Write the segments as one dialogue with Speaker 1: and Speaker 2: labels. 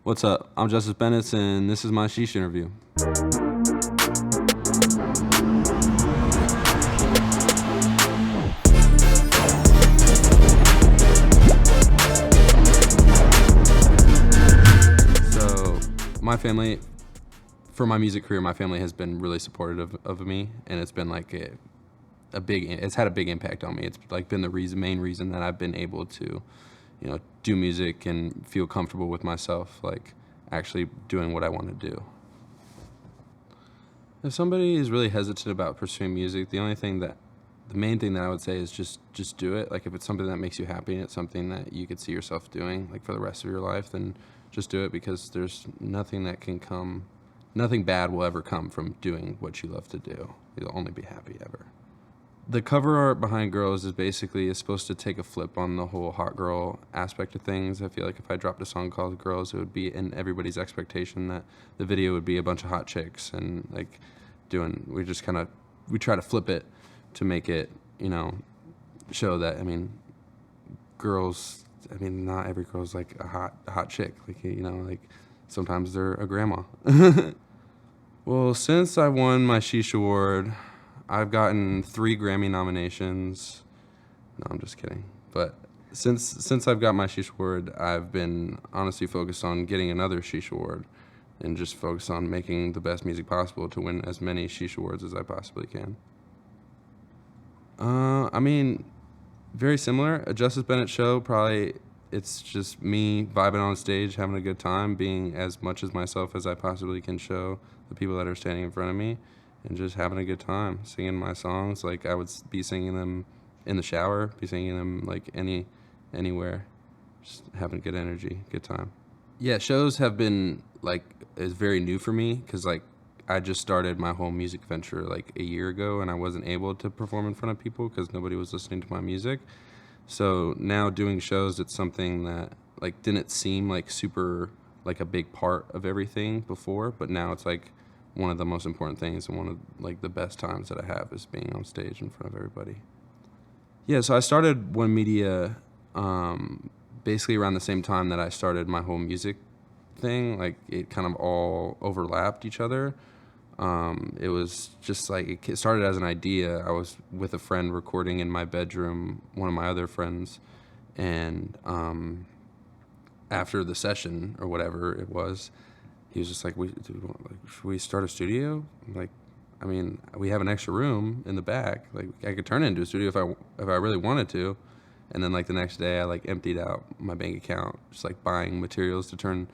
Speaker 1: What's up? I'm Justus Bennetts, and this is my Sheesh interview. So, my family, for my music career, my family has been really supportive of me, and it's been like it's had a big impact on me. It's like been the main reason that I've been able to, do music and feel comfortable with myself, like actually doing what I want to do. If somebody is really hesitant about pursuing music, the main thing that I would say is just do it. Like if it's something that makes you happy and it's something that you could see yourself doing like for the rest of your life, then just do it, because there's nothing bad will ever come from doing what you love to do. You'll only be happy ever. The cover art behind Girls is supposed to take a flip on the whole hot girl aspect of things. I feel like if I dropped a song called Girls, it would be in everybody's expectation that the video would be a bunch of hot chicks and like we try to flip it to make it, show that, girls, not every girl's like a hot chick. Like, sometimes they're a grandma. Well, since I won my Sheesh Award, I've gotten 3 Grammy nominations. No, I'm just kidding. But since I've got my Sheesh Award, I've been honestly focused on getting another Sheesh Award and just focus on making the best music possible to win as many Sheesh Awards as I possibly can. Very similar. A Justus Bennetts show, probably it's just me vibing on stage, having a good time, being as much as myself as I possibly can show the people that are standing in front of me, and just having a good time, singing my songs like I would be singing them in the shower, be singing them like anywhere, just having good energy, good time. Yeah, shows have been is very new for me, because I just started my whole music venture like a year ago, and I wasn't able to perform in front of people because nobody was listening to my music. So now doing shows, it's something that didn't seem like super like a big part of everything before, but now it's like one of the most important things, and one of the best times that I have is being on stage in front of everybody. Yeah, so I started One Media basically around the same time that I started my whole music thing. Like it kind of all overlapped each other. It was just it started as an idea. I was with a friend recording in my bedroom, one of my other friends, and after the session or whatever it was, he was just like, should we start a studio? We have an extra room in the back. Like I could turn it into a studio if I really wanted to. And then the next day I emptied out my bank account, just buying materials to turn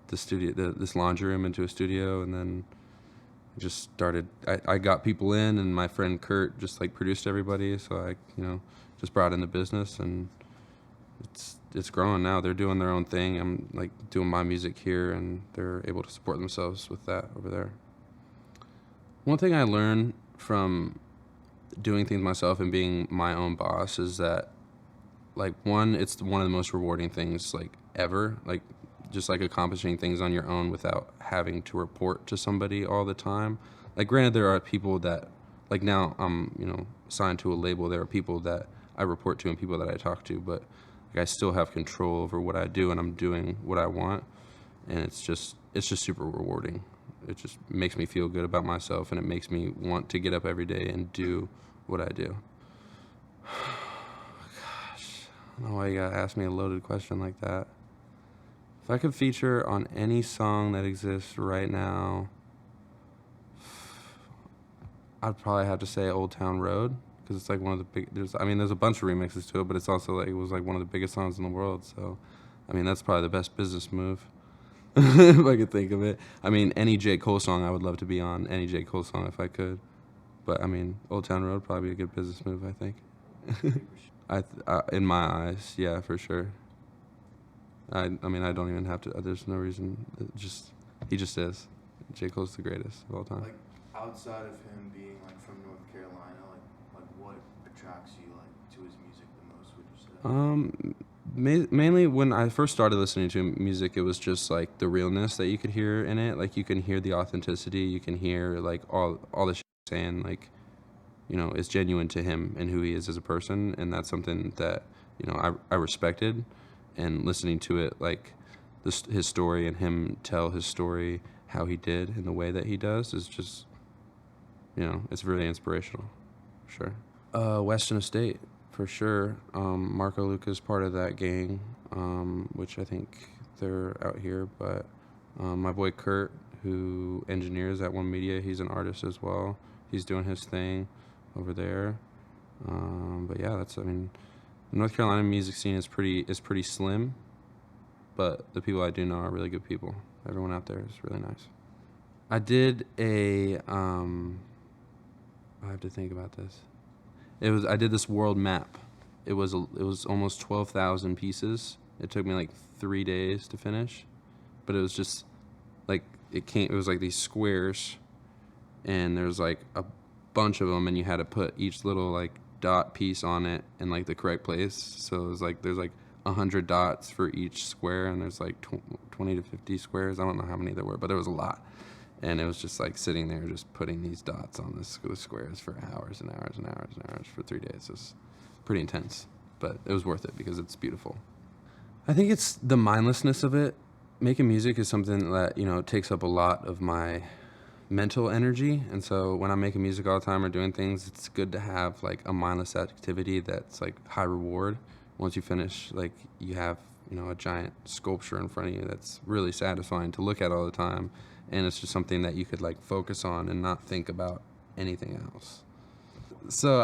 Speaker 1: the studio, this laundry room into a studio, and then just started. I got people in, and my friend Kurt just produced everybody. So I just brought in the business, and it's growing now. They're doing their own thing. I'm doing my music here, and they're able to support themselves with that over there. One thing I learned from doing things myself and being my own boss is that it's one of the most rewarding things ever. Just accomplishing things on your own without having to report to somebody all the time. Granted, there are people that now I'm signed to a label. There are people that I report to and people that I talk to, but I still have control over what I do, and I'm doing what I want, and it's just super rewarding. It just makes me feel good about myself, and it makes me want to get up every day and do what I do. I don't know why you gotta ask me a loaded question like that. If I could feature on any song that exists right now, I'd probably have to say Old Town Road, because it's one of the big, there's a bunch of remixes to it, but it's also it was one of the biggest songs in the world, so that's probably the best business move. If I could think of it. Any J. Cole song I would love to be on, any J. Cole song if I could, but Old Town Road probably be a good business move, I think. In my eyes, yeah, for sure. I don't even have to. There's no reason. He just is. J. Cole's the greatest of all time.
Speaker 2: Outside of him being from North Carolina, what attracts you to his music the most? Would you say?
Speaker 1: Mainly when I first started listening to music, it was just the realness that you could hear in it. You can hear the authenticity. You can hear all the shit he's saying. It's genuine to him and who he is as a person, and that's something that I respected. And listening to it his story and him tell his story how he did in the way that he does is just, it's really inspirational. Sure. Western Estate, for sure. Marco Luca's part of that gang, which I think they're out here. But my boy Kurt, who engineers at One Media, he's an artist as well. He's doing his thing over there. But yeah, the North Carolina music scene is pretty slim. But the people I do know are really good people. Everyone out there is really nice. I did I have to think about this. I did this world map. It was almost 12,000 pieces. It took me like 3 days to finish, but it was just like it was like these squares, and there's like a bunch of them, and you had to put each little like dot piece on it in like the correct place. So it was like there's like 100 dots for each square, and there's like 20 to 50 squares. I don't know how many there were, but there was a lot. And it was just like sitting there, just putting these dots on the squares for hours and hours and hours and hours for 3 days. It was pretty intense, but it was worth it because it's beautiful. I think it's the mindlessness of it. Making music is something that, takes up a lot of my mental energy. And so when I'm making music all the time or doing things, it's good to have like a mindless activity that's like high reward. Once you finish, like you have, a giant sculpture in front of you that's really satisfying to look at all the time. And it's just something that you could like focus on and not think about anything else. So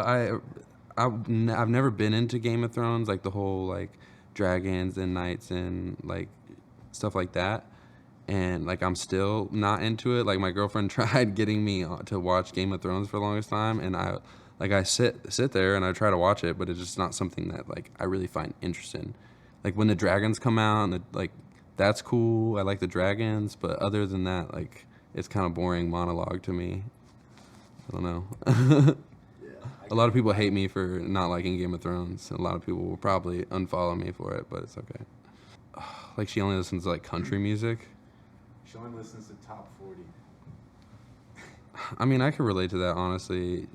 Speaker 1: I've never been into Game of Thrones, like the whole like dragons and knights and like stuff like that. And like I'm still not into it. Like my girlfriend tried getting me to watch Game of Thrones for the longest time, and I sit there and I try to watch it, but it's just not something that like I really find interesting. Like when the dragons come out and that's cool. I like the dragons, but other than that, like it's kind of boring monologue to me. I don't know.
Speaker 2: Yeah,
Speaker 1: A lot of people hate me for not liking Game of Thrones. A lot of people will probably unfollow me for it, but it's okay. Like she only listens to like country music.
Speaker 2: she only listens to top 40.
Speaker 1: I mean, I can relate to that honestly.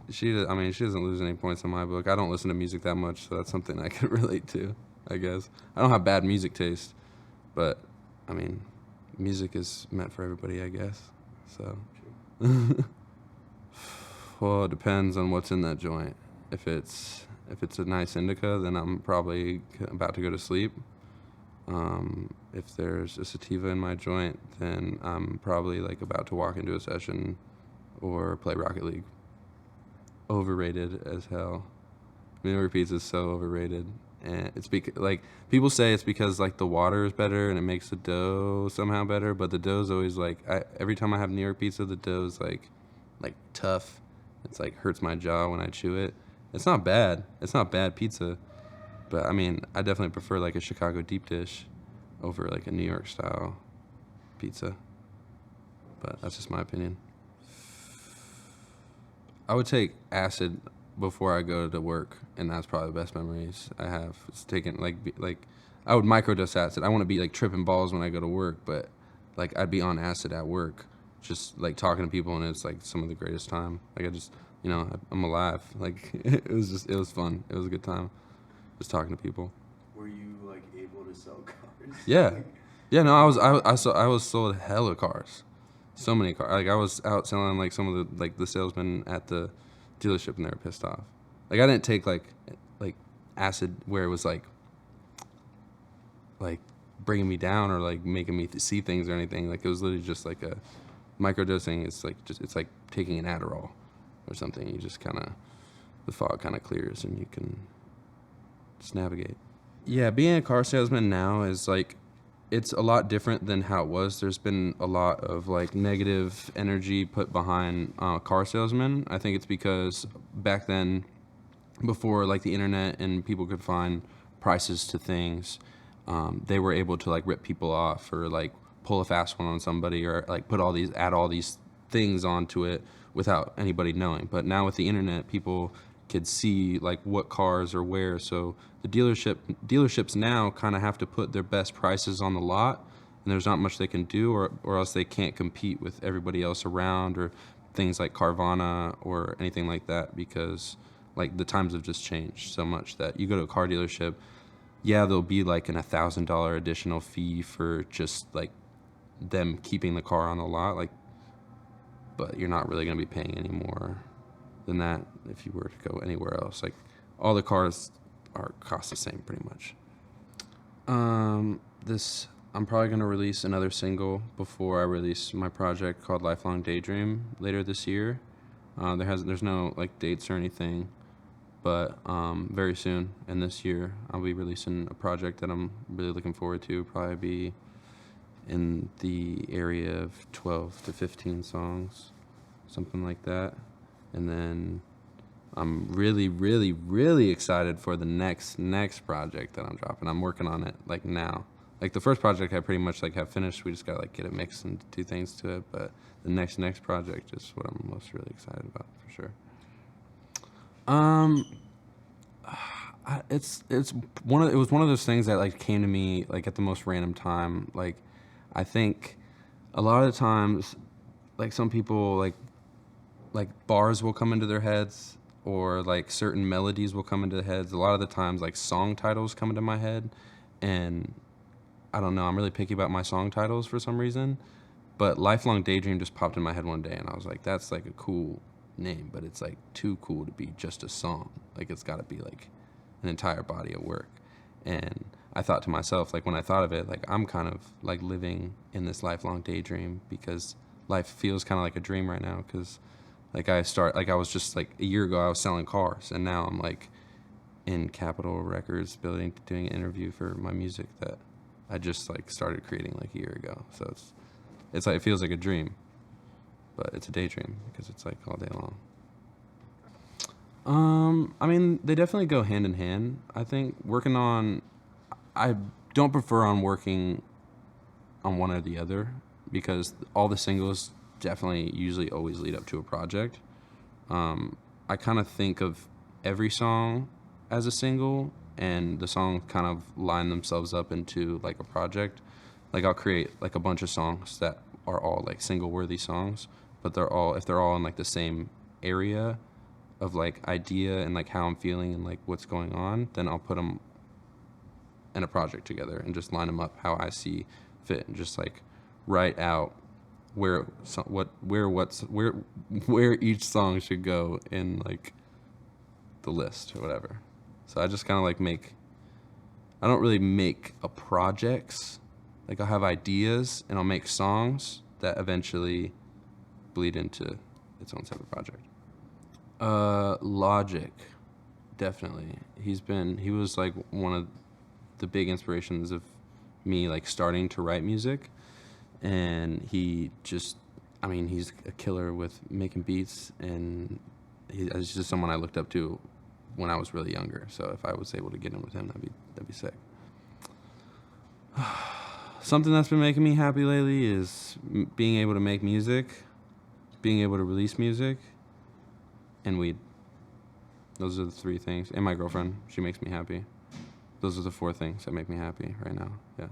Speaker 1: She doesn't lose any points in my book. I don't listen to music that much, so that's something I can relate to, I guess. I don't have bad music taste, but I mean, music is meant for everybody, I guess. So, well, it depends on what's in that joint. If it's a nice indica, then I'm probably about to go to sleep. If there's a sativa in my joint, then I'm probably like about to walk into a session or play Rocket League. Overrated as hell. New York pizza is so overrated, and it's like people say it's because like the water is better and it makes the dough somehow better, but the dough's always like every time I have New York pizza, the dough's like tough. It's like hurts my jaw when I chew it. It's not bad. It's not bad pizza, but I mean I definitely prefer like a Chicago deep dish over like a New York style pizza. But that's just my opinion. I would take acid before I go to work, and that's probably the best memories I have. It's taking like I would microdose acid. I want to be like tripping balls when I go to work, but like I'd be on acid at work, just like talking to people, and it's like some of the greatest time. Like I just I'm alive. Like it was fun. It was a good time, just talking to people.
Speaker 2: Were you like able to sell cars?
Speaker 1: Yeah,
Speaker 2: Like,
Speaker 1: yeah. No, I was sold hella cars. So many cars. Like I was out selling like some of the salesmen at the dealership, and they were pissed off. Like I didn't take like acid where it was like bringing me down or like making me see things or anything. Like it was literally just like a microdosing. It's like taking an Adderall or something. You just the fog kind of clears and you can just navigate. Yeah, being a car salesman now is like it's a lot different than how it was. There's been a lot of like negative energy put behind car salesmen. I think it's because back then, before like the internet and people could find prices to things, they were able to like rip people off or like pull a fast one on somebody or like add all these things onto it without anybody knowing. But now with the internet, people could see like what cars are where. So the dealerships now kind of have to put their best prices on the lot, and there's not much they can do, or else they can't compete with everybody else around or things like Carvana or anything like that, because like the times have just changed so much that you go to a car dealership, yeah, there'll be like an $1,000 additional fee for just like them keeping the car on the lot, like, but you're not really going to be paying any more than that if you were to go anywhere else. Like, all the cars are cost the same pretty much. This I'm probably going to release another single before I release my project called Lifelong Daydream later this year. There's no like dates or anything, but very soon in this year I'll be releasing a project that I'm really looking forward to. Probably be in the area of 12 to 15 songs, something like that. And then I'm really, really, really excited for the next project that I'm dropping. I'm working on it like now. Like the first project I pretty much like have finished. We just gotta like get it mixed and do things to it. But the next project is what I'm most really excited about for sure. It was one of those things that like came to me like at the most random time. Like, I think a lot of the times, like some people like bars will come into their heads, or like certain melodies will come into their heads. A lot of the times like song titles come into my head, and I don't know, I'm really picky about my song titles for some reason, but Lifelong Daydream just popped in my head one day, and I was like, that's like a cool name, but it's like too cool to be just a song. Like, it's got to be like an entire body of work. And I thought to myself, like when I thought of it, like I'm kind of like living in this lifelong daydream, because life feels kind of like a dream right now. Because like I was just like a year ago I was selling cars, and now I'm like in Capitol Records building, doing an interview for my music that I just like started creating like a year ago. So it's like, it feels like a dream, but it's a daydream because it's like all day long. I mean, they definitely go hand in hand. I think I don't prefer on working on one or the other, because all the singles definitely usually always lead up to a project. I kind of think of every song as a single, and the songs kind of line themselves up into like a project. Like I'll create like a bunch of songs that are all like single worthy songs, but if they're all in like the same area of like idea and like how I'm feeling and like what's going on, then I'll put them in a project together and just line them up how I see fit, and just like write out where each song should go in like the list or whatever. So I just kind of like I don't really make a projects. Like I'll have ideas and I'll make songs that eventually bleed into its own separate project. Logic, definitely. He was like one of the big inspirations of me like starting to write music, and he's a killer with making beats, and he's just someone I looked up to when I was really younger. So if I was able to get in with him, that'd be sick. Something that's been making me happy lately is being able to make music, being able to release music, and weed. Those are the three things. And my girlfriend, she makes me happy. Those are the four things that make me happy right now. Yeah.